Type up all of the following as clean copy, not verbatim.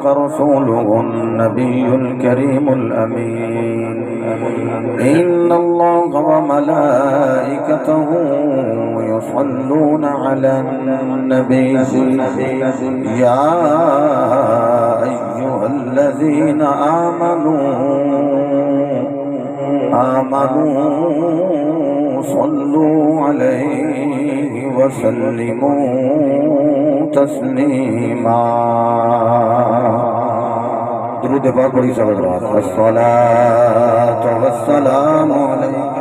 صدق رسوله النبي الكريم الأمين إن الله وملائكته يصلون على النبي يا أيها الذين آمنوا صلوا عليه وسلموا تسلیما درود پاک بڑی سبحان الصلاۃ والسلام علیکم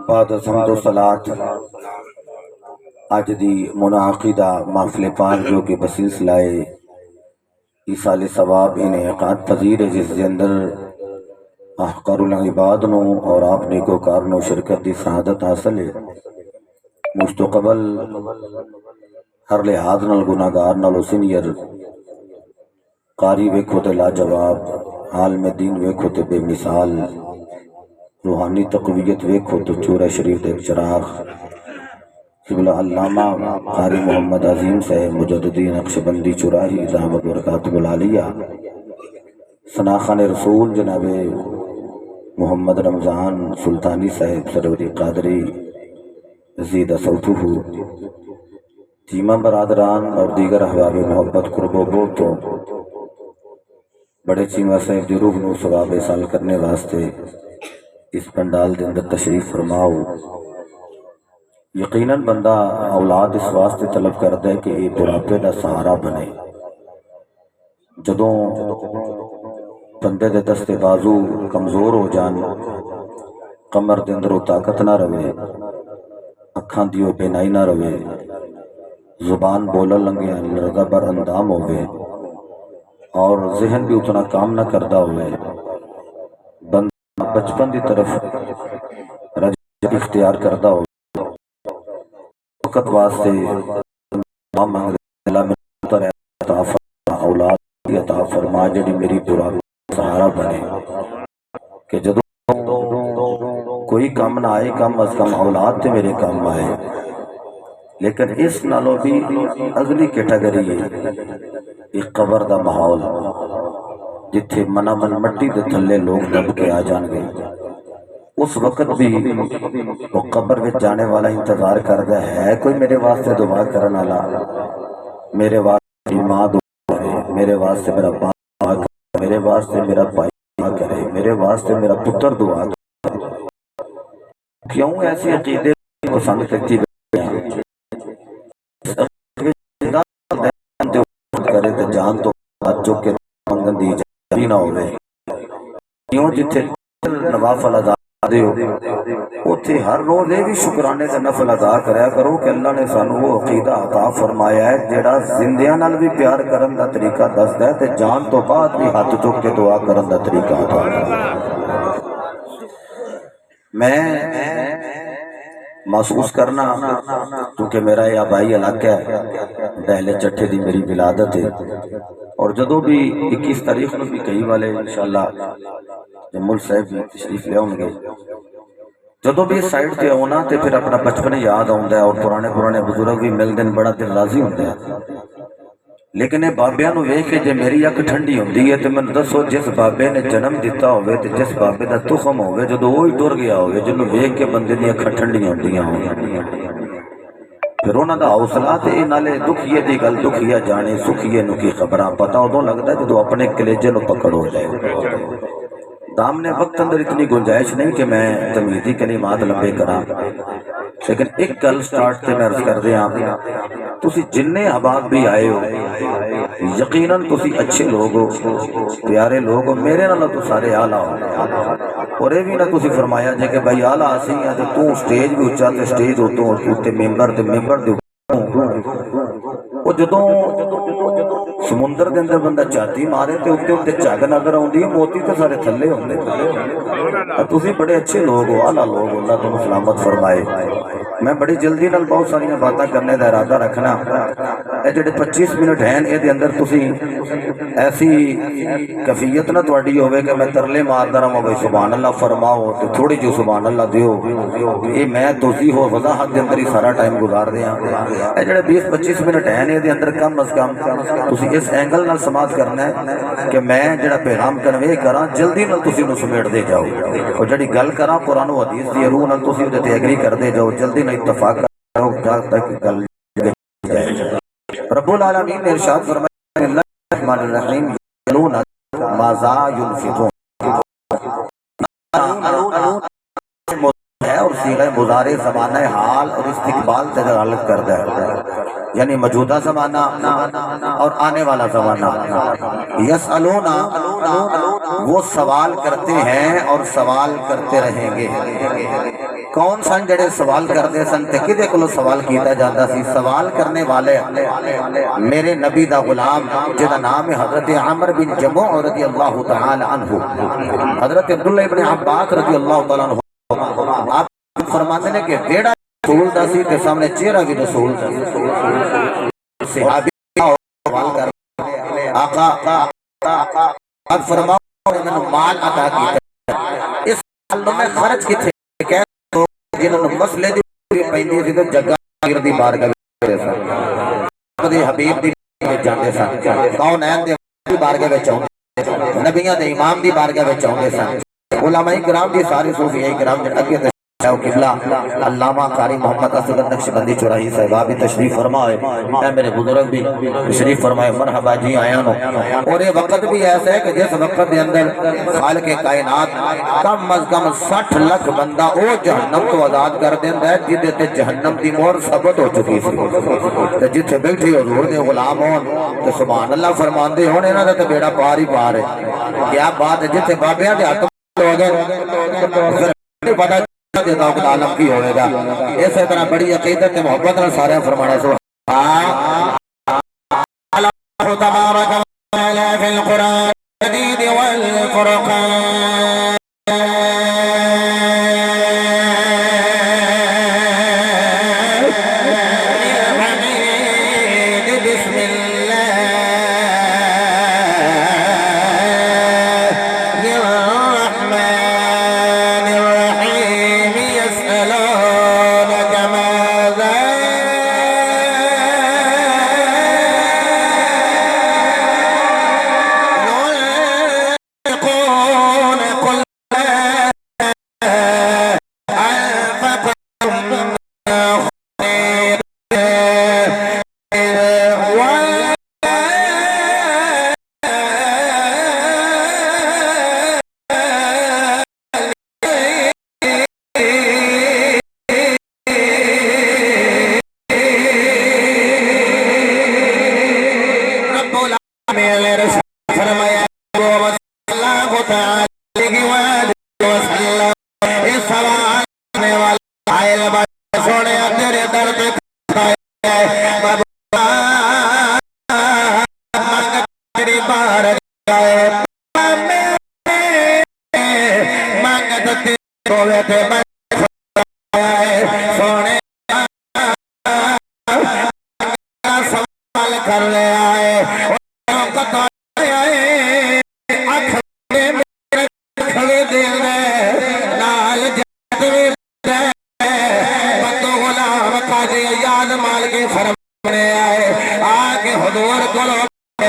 بعد حمد و صلات اج دی منعقدہ محفل پاک جو کہ بسلسلہ ایصال ثواب انعقاد پذیر ہے جس کے اندر احقار العباد نو اور آپ نیکوکار نو شرکت دی سعادت حاصل ہے مستقبل ہر لحاظ نال گناہگار نالو سینئر قاری ویکھو تے لاجواب عالم دین ویکھو تے بے مثال روحانی تقویت ویکھو تو چورہ شریف دے چراغ قبلہ علامہ قاری محمد عظیم صاحب مجددی نقشبندی چراہی دامت برکاتہ العالیہ ثناخان رسول جناب محمد رمضان سلطانی صاحب سروری قادری زیدہ صوتہ تیمہ برادران اور دیگر احباب محبت قرب و بود تو بڑے چیمہ صاحب دی روح نو ثواب سال کرنے واسطے اس پنڈال دے اندر تشریف فرماؤ یقیناً بندہ اولاد اس واسطے طلب کرتا ہے کہ یہ بڑھاپے دا سہارا بنے جدوں بندے دے دستے بازو کمزور ہو جان کمر دے اندر طاقت نہ رہے اکھاں دیو بینائی نہ رہے زبان بولن لگے لرزہ بر اندام ہوئے اور ذہن بھی اتنا کام نہ کردا ہوئے بندہ بچپن دی طرف رجع اختیار کردا ہوئے وقت واسطے اولاد عطا فرما جڑی میری برا سہارا بنے کہ جدو کوئی کام نہ آئے کم از کم اولاد تے میرے کام آئے لیکن اس نالوں بھی اگلی کیٹیگری ہے ایک قبر دا ماحول جتھے منا من مٹی دے تھلے لوگ دب کے آ جان گے اس وقت بھی وہ قبر میں جانے والا انتظار کرتا ہے کوئی میرے واسطے دعا کرنے والا میرے واسطے ماں دعا کرے میرے واسطے میرا باپ دعا کرے میرے واسطے میرا بھائی دعا کرے میرے واسطے میرا پتر دعا کرے کیوں ایسی عقیدے پسند کرتی کرے تو جان تو بچوں کے منگن دی جاری نہ ہوئے کیوں جتھے نوافل ادا اتھے ہر روز یہ بھی شکرانے کا نفل ادا کریا کرو کہ اللہ نے سانو وہ عقیدہ عطا فرمایا ہے جیڑا زندیاں نال بھی پیار کرن دا طریقہ دسدا ہے تے جان تو بعد بھی ہاتھ چک کے دعا کرن دا طریقہ عطا میں محسوس کرنا کیونکہ میرا یہ آبائی علاقہ ہے دہلے چٹھے دی میری ولادت ہے اور جدو بھی 21 تاریخ میں بھی کئی والے انشاءاللہ جمول صاحب بھی تشریف لے ہوں گے جدو بھی اس سائٹ پہ ہونا تے پھر اپنا بچپن یاد آتا ہے اور پرانے بزرگ بھی مل دن بڑا دل راضی ہوتا ہے لیکن یہ بابیاں نو ویکھ کے جے میری اکھ ٹھنڈی ہوندی ہے تے مینوں دسو جس بابے نے جنم دیتا ہوئے تے جس بابے دا تخم ہوئے جدو وہی ٹر گیا ہوئے جنوں ویکھ کے بندے دی اکھاں ٹھنڈیاں ہوندیاں ہون پھر انہاں دا حوصلہ تے نالے دکھیے دی گل دکھیا جانے سکھیے نو کی خبراں پتہ ادوں لگدا ہے جدو اپنے کلیجے نو پکڑ ہو جائے دامنے وقت اندر اتنی گنجائش نہیں کہ میں تمہیدی کلمات لمبے کراں لیکن ایک گل سٹارٹ تے میں عرض کر دیاں تسی جننے احباب بھی آئے ہو یقیناً تسی اچھے لوگ ہو پیارے لوگ ہو میرے نال تو سارے آلہ ہو اور یہ بھی نہ تسی فرمایا جے کہ بھائی آلہ آسی ہیں تو سٹیج بھی اچھا تے سٹیج ہوتوں تے ممبر دے وہ جدوں سمندر دے اندر بندہ چاتی مارے تے اوتے اوتے جگ نظر آوندی ہے موتی تے سارے تھلے ہوندے تسی بڑے اچھے لوگ ہو اعلیٰ لوگ ہو اللہ تمہیں سلامت فرمائے میں بڑی جلدی نال بہت ساری باتاں کرنے دا ارادہ رکھنا ਜਿਹੜੇ 25 ਮਿੰਟ हैं ਇਹਦੇ ਅੰਦਰ ਤੁਸੀਂ ऐसी कफीयत ना ਤੁਹਾਡੀ ਹੋਵੇ ਕਿ मैं तरले मारदा रहां भाई सुभान अल्लाह फरमाओ तो थोड़ी जो सुभान अल्लाह दियो ये मैं ਤੁਸੀਂ हो वजाहत ਦੇ ਅੰਦਰ ਹੀ सारा टाइम गुजारदे हां ਇਹ ਜਿਹੜੇ 20-25 ਮਿੰਟ हैं ਇਹਦੇ ਅੰਦਰ कम अज कम ਤੁਸੀਂ इस एंगल नाल समाज करना है कि मैं ਜਿਹੜਾ पैगाम कन्वे करा जल्दी नाल ਤੁਸੀਂ ਨੂੰ ਸਮੇਟਦੇ ਜਾਓ और ਜਿਹੜੀ ਗੱਲ ਕਰਾਂ कुरान और हदीस ਦੀ रूह ਨਾਲ ਤੁਸੀਂ ਉਹਦੇ ਤੇ एग्री करते जाओ जल्दी ਨਾਲ इत्तेफाक करो जब तक गल रब्बुल आलमीन ने इरशाद फरमाया रहमान रहीम यलूना माज़ा युनफिकून है और सीगा मुज़ारे ज़माना हाल और इस्तिक़बाल दलालत करता है यानी मौजूदा ज़माना और आने वाला ज़माना। यसअलूना वो सवाल करते हैं और सवाल करते रहेंगे। कौन सन जड़े सवाल करते सन ते किदे कोलों सवाल किया जाता सी? सवाल करने वाले मेरे नबी दा गुलाम जिहदा नाम है हजरत आमर बिन जमूह रज़ियल्लाहु तआला अन्हु। हजरत अब्दुल्लाह इब्न अब्बास रज़ियल्लाहु तआला अन्हु आप फरमाते हैं कि बेड़ा रसूल दा सी ते सामने चेहरा भी रसूल दा सी। सहाबी सवाल कर आका अब फरमाओ मैंने माल अता कीता इस माल में खर्च किथे कह तो जिन्होंने मसले दी पैंदी सी ते जग्गा पीर दी बारगाह विच सन दे हबीब दी जांदे सन कौनैन दे बारगाह विच आउंदे नबियां दे इमाम दी बारगाह विच आउंदे सन उलमाए किराम दी सारे सूफी किराम जिन अगे किबला अल्लामा कारी मोहम्मद असद नक्शबंदी चौराही साहिबा भी तशरीफ फरमाए मैं मेरे बुजुर्ग भी तशरीफ फरमाए मरहबा जी आया नो। और ये वक्त भी ऐसा है कि जिस वक्त के अंदर खालिक कायनात कम अज कम 60 लाख बंदा वो जहन्नम तो आजाद कर देंदा है जिदे ते जहन्नम दी मोहर सबत हो चुकी सी ते जिथे बैठे हुजूर दे गुलाम होन ते सुभान अल्लाह फरमांदे होन इन्हां दा ते बेड़ा पार ही पार है। क्या बात है जिथे बाबियां दे हत्थ हो गए फिर पता आलम की होगा। इस तरह बड़ी अकीदत मोहब्बत न सारे फरमाना सो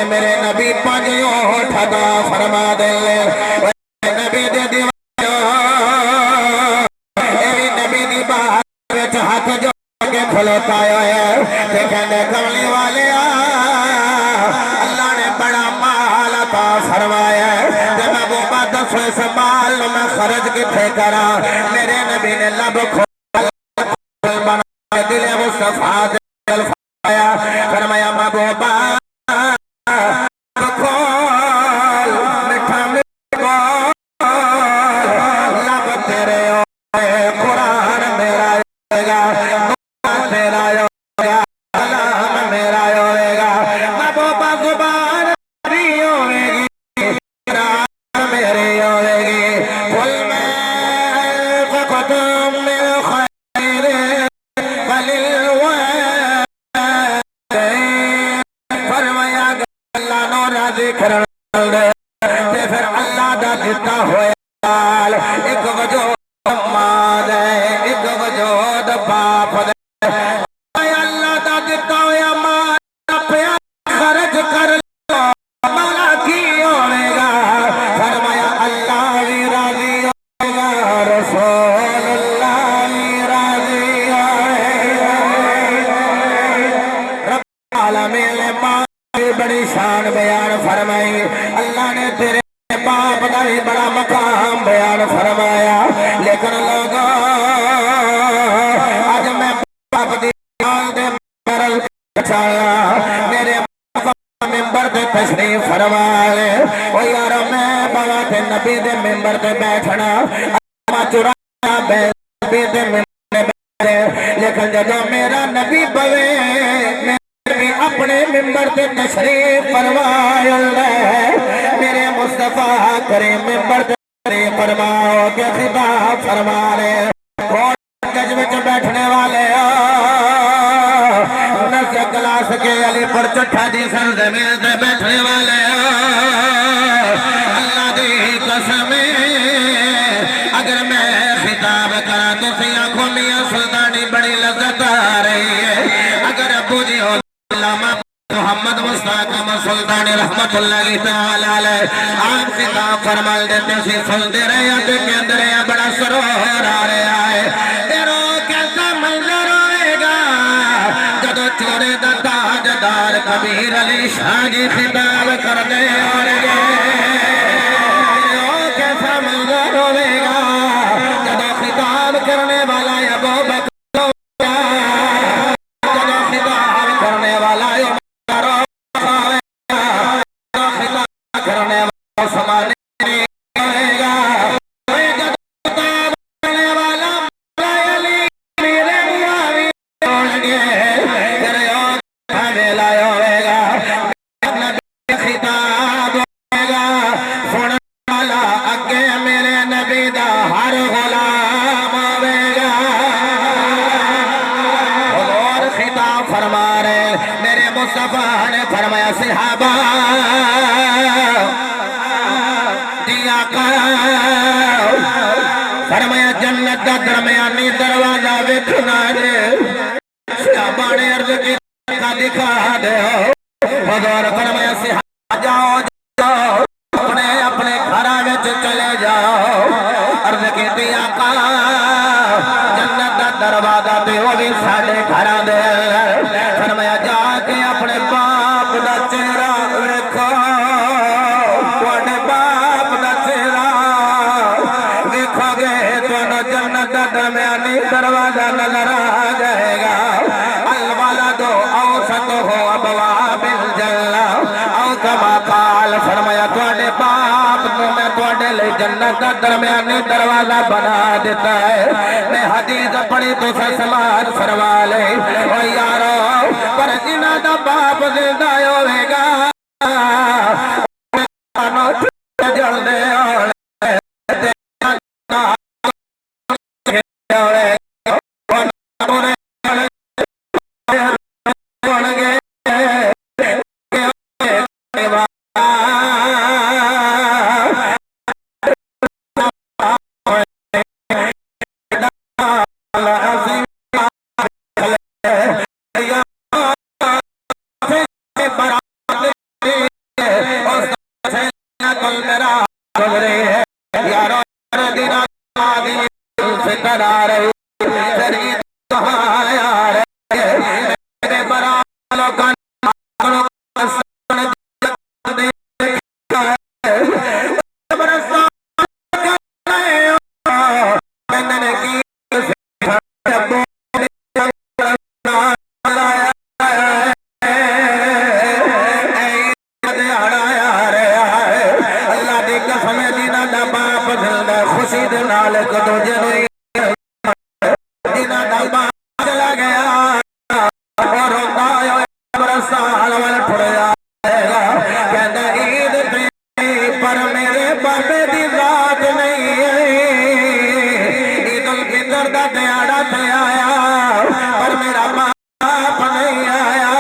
मेरे नबी पंजो ठगा फरमा दे नबी दे दीवानो नबी दी बात हाथ जो के खलोता है कहने कमली वाले अल्लाह ने बड़ा माल अता फरमाया जब वो बात इस माल मैं खर्च किथे करा मेरे नबी ने लब खोल बना दिले मुस्तफा दिल फरमाया फरमाया महबूबा बड़ी शान बयान फरमाई। अल्लाह ने तेरे बाप का भी बड़ा मकाम बयान फरमाया। लेकिन लोगों आज मैं बाप दी मेरे मिंबर ते तशरीफ फरमाए। ओ यार मैं बाबा ते नबी दे मिंबर ते बैठना चुरा नबी दे मिंबर बैठे। लेकिन जब मेरा नबी बवे भी अपने मिंबर ते तशरीफ फरमाया। मेरे मुस्तफा करे मिंबर ते फरमाओ के खिताब फरमा रहे गज में बैठने वाले क्लास के अलीपुर चट्ठा दी सर जमीन से बैठने वाले अल्लाह दी कसम अगर मैं खिताब करा तो आंखों मियां सुल्तानी बड़ी लज्जत आ रही है। अगर अबू जी हो मोहम्मद मुस्तफा सुल्तानी रहमतुल्लाह तआला अलैह आप खिताब फरमा देते सी सुनते रहे तो कहते रहे बड़ा सरोवर आ रहा है। कैसा मंजर होएगा जब चोरे दा ताजदार कबीर अली शाह जी खिताब कर दे। कैसा मंजर होएगा जब खिताब करने वाला अबू बकर जब खिताब करने वाला करने वाला समाने फरमाया सिहाबा दिया फरमाया जन्नत का दरमियानी दरवाजा वेखना जे सिहाबा ने अर्ज की दिखा दे। फरमाया सिहाबा जाओ जाओ अपने अपने घर में चले जाओ। अर्ज की दिया जन्नत का दरवाजा तो वो भी साढ़े घर दे। फरमाया जाके अपने बाप का चेहरा देखो तुहाडे बाप का चेहरा देखोगे तो जन्नत का दरमियानी दरवाजा नजर आ जाएगा। अलवाला दो औसत हो अबवाबिल जन्ना औ कमा काल फरमाया तुहाडे बाप को मैं तुहाडे लिए जन्नत का दरमियानी दरवाजा बना देता है। मैं हदीस पढ़ी तो समाज फरमा ले ओ यारो पर जिन्हां दा बाप जिंदा होवेगा जलदे खुशी दे नाल एक दूजे चला गया और साल वाल ठुड़िया कहता ईद पर मेरे बाबे की रात नहीं ईद उल फितर का दिहाड़ा पे आया पर मेरा बाप नहीं आया।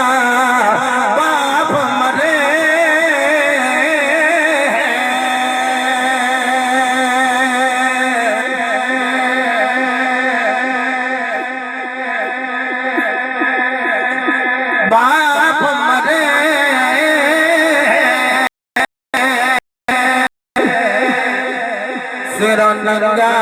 बाप मरे बाप मरे सिर नंगा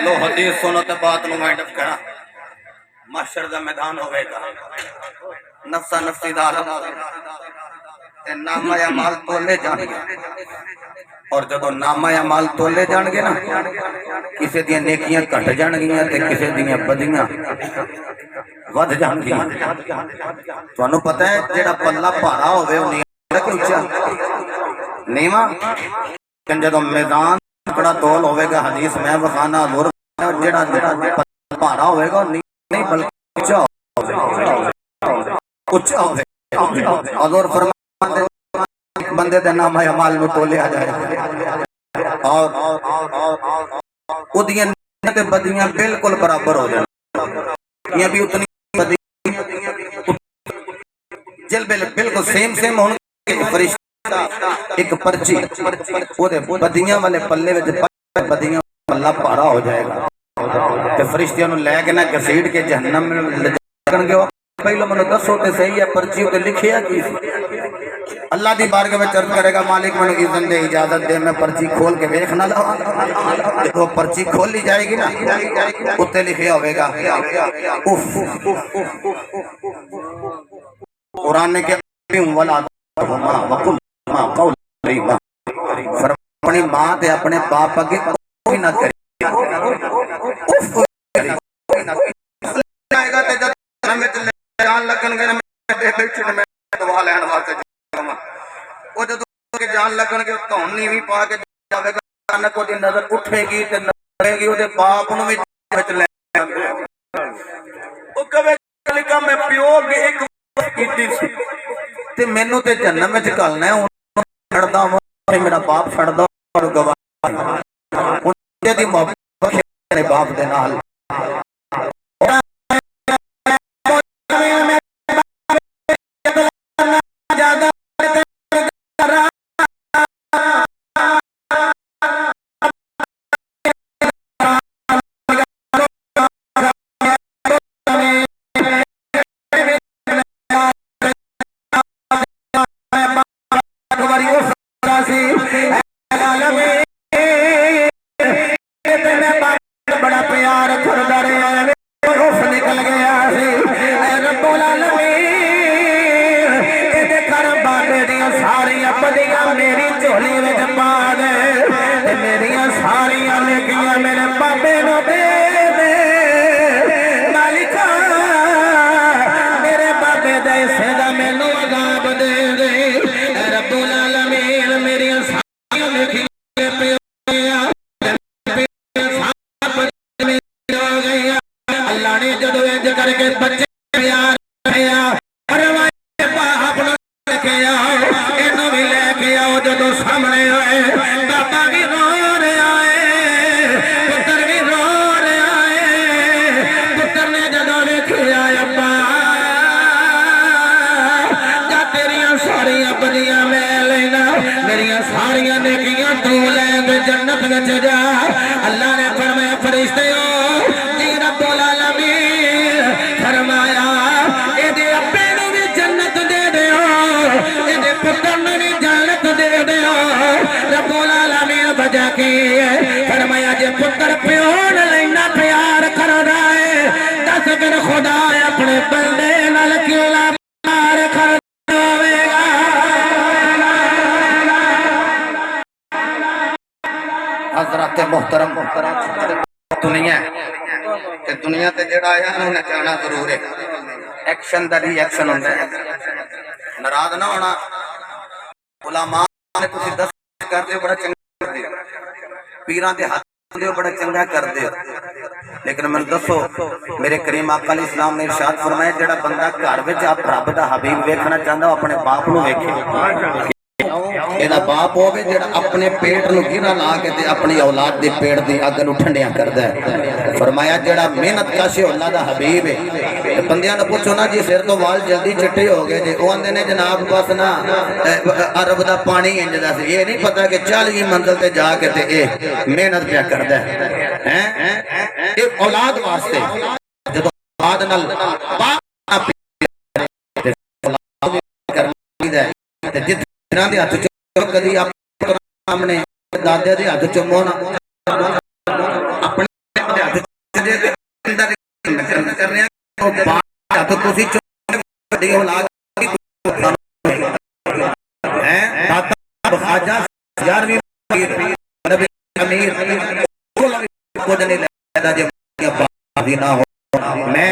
लो हदीस सुनो ते बात नु वाइंड अप करा। महशर दा मैदान होवेगा, नफसा नफसी दा आलम होवेगा ते नामा या माल तोले जाणगे। और जदों नामा या माल तोले जाणगे ना, किसी दी नेकियां घट जाणगियां ते किसी दी बदियां वध जाणगियां। तुहानू पता है जेड़ा पल्ला भारा होवे ओ नीवा कि उच्चा? नीवा। जदों मैदान बड़ा तोल होवेगा, हदीस मैं बखाना हजूर जेड़ा भारा होवेगा नहीं बल्कि उच्चा होवेगा। हजूर फरमाते बंदे दे नाम है माल नु तोलिया जाए और उदियां ते बदियां बिल्कुल बराबर हो जाए। ये भी उतनी बदी जल बिल्कुल सेम होंगे। फरिश्ता एक पर्ची ओदे बदियां वाले पल्ले विच बदियां पल्ला भारा हो जाएगा ते फरिश्तियां नु लेके ना घसीट के जहन्नम में ले जाणगे। पहले मैनू दसो ते सही है पर्ची उत्ते लिखिया की? अल्लाह दी बारगाह में अर्ज करेगा, मालिक मैनू इज़्ज़त दे, इजाजत दे, मैं पर्ची खोल के वेख ना लवां। जब वो पर्ची खोली जाएगी ना, उत्ते लिखिया होगा उफ कुरान ने क्या वाला अपनी मां ते अपने बाप अगे कोई ना करे। जान लगन धोनी भी पा के नजर उठेगी ओदे बाप नूं भी ले ओ कवेगा मैं प्यो के एक कीती सी ते मैनू ते जन्नत विच घलना है। छड़दा मेरा बाप छड़दा और गवाह दी मोहब्बत मेरे बाप दे नाल। बड़ा प्यार करदा रहा निकल गया बाबे दियां सारियां बदियां मेरी झोली विच पा दे, मेरियां सारियां नेकियां मेरे बाबे नूं दे दे। मालिका मेरे बाबे दे हिस्से दा मैनूं अज़ाब दे दे। रब्बुल आलमीन मेरियां सारियां नेकियां अल्लाह ने जदों इंज करके बच्चे प्यार जदों सामने आए बाबा भी रो रहा है, पुत्र भी रो रहा है। पुत्र ने जदों देखिया अब्बा जा तेरियां सारियां बदियां मैं लेना, मेरियां सारियां नेकियां तू ले जन्नत विच जा। अल्लाह ने फरमाया फरिश्ते जी रब्बुल आलमीन फरमाया एदे अब्बे नूं भी जन्नत दे दिओ, एदे पुत्र नूं भी जन्नत दे दिओ। रब्बुल आलमीन वजह की फरमाया जे पुत्र प्यो नाल इन्ना प्यार करदा है, दस फिर खुदा अपने बंदे नाल क्यों ना प्यार करदा होवेगा। हज़रत मोहतरम दुनिया ते दुनिया ते जेड़ा आया ना उन्हें जाना जरूर है। एक्शन दा रिएक्शन होंदा है, नाराज ना होना। उलमा ने तुसीं दस करदे हो बड़ा चंगा करदे हो, पीरां दे हाथ दे बड़ा चंगा करदे हो, लेकिन मैनूं दसो मेरे करीम आका अलैहि सलाम ने इरशाद फरमाया जेड़ा बंदा घर विच आप रब दा हबीब वेखना चाहंदा अपने बाप नूं वेखे। एदा बाप होवे जेड़ा अपने पेट नूं गिरा ला के ते अपनी औलाद दे पेट दी अग नूं ठंडिया करदा है। फरमाया जेड़ा मेहनत काशे अल्लाह दा हबीब है। बंदियां नूं पुछो ना जी सिर तो वाल जल्दी चिट्टे हो गए जे, ओ आंदे ने जनाब बस ना अरब दा पानी इंज दा सी। ये नहीं पता कि 40 मंजिल ते जाके ते ए मेहनत पिया करदा है। ये औलाद वास्ते जदों औलाद नाल बाप ते जिन्हां दे हत्थ च कदी अपने दादे दे हत्थ चुमो ना, अपने तो बात तो तुसी छोटी औलाद की हैं दाता खाजा 11वीं नबी अमीर कुछ नहीं लेदा जे बात ना हो मैं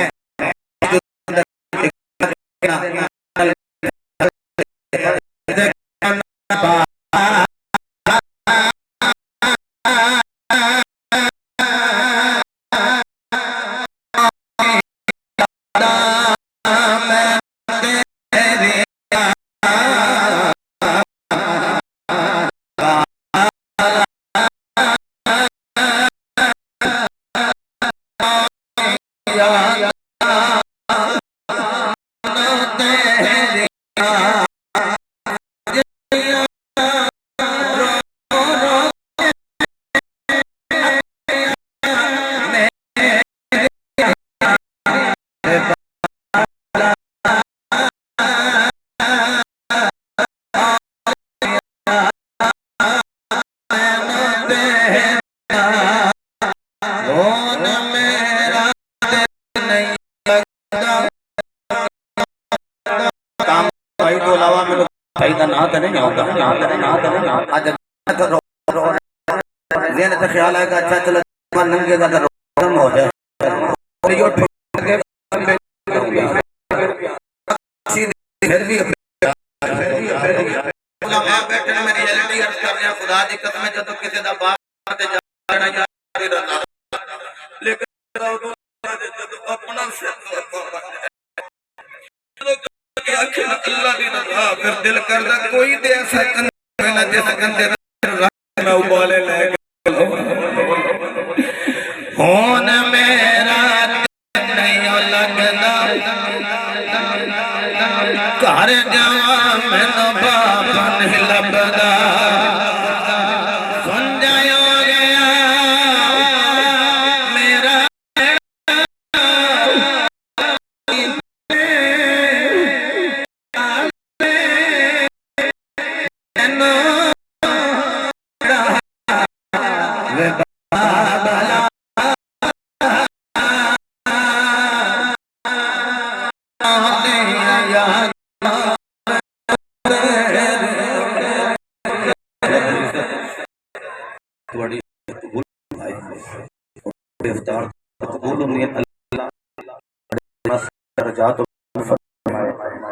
ख्याल आएगा अच्छा चलो नंगेगा तो हो जाए खुदा की कसम जो किसी का बाप लेकिन अपना अल्लाह की रजा फिर दिल करदा कोई दे ऐसा कंदे जिस कंदे मैं उबाले ले होन मेरा नहीं लगदा घर जावा मैनू बाप नहीं लभदा सुन जायो गया मेरा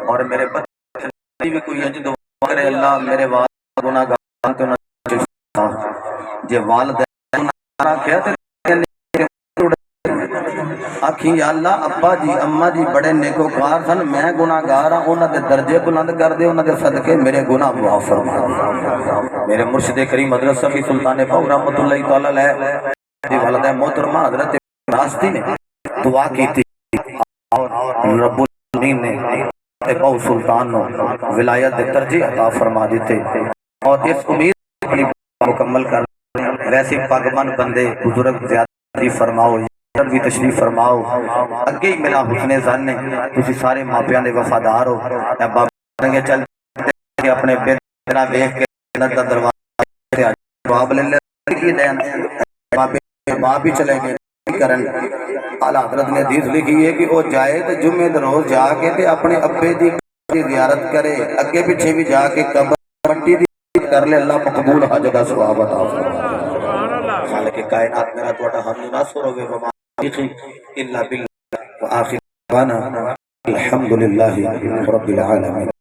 और मेरे बच्चे भी कोई अज दुआ करे अल्लाह मेरे वाल गुनाहगार तो ना जे वालिदैन आखिया ते आखी या अल्लाह अब्बा जी अम्मा जी बड़े नेकोकार सन मैं गुनाहगार हां उन्हां दे दर्जे बुलंद कर दे उन्हां दे सदके मेरे गुनाह माफ फरमा मेरे मुर्शिद करीम हज़रत सफी सुल्तान पाक रहमतुल्लाह तआला अलैह दी वालिदा मोहतरमा हज़रत रास्ती ने दुआ की थी और रब्बुल आलमीन ने बहु सुल्तान नो विलायत दे दर्जे अता फरमा दिते और इस उम्मीद अपनी मुकम्मल कर वैसे पगबंद बंदे बुजुर्ग ज़्यादा फरमाओ भी तशरीफ फरमाओ अगे ही मेरा हुस्ने ज़न ने तुसी सारे मापियां दे वफादार हो बाबा चल अपने बेटा देख के जन्नत दा दरवाजा जवाब ले ले बाप भी चले गए करन आला हज़रत ने हदीस लिखी है कि वो जाए तो जुम्मे दे रोज जाके ते अपने अब्बे दी ज़ियारत करे अगे पीछे भी जाके कब्र मट्टी दी कर ले अल्लाह मकबूल हज दा सवाब अता फरमाए खालिक कायनात मेरा तोड़ा हम नासर होवे व इल्ला बिल्लाह व आखिर दाना अल्हम्दुलिल्लाहि रब्बिल आलमीन।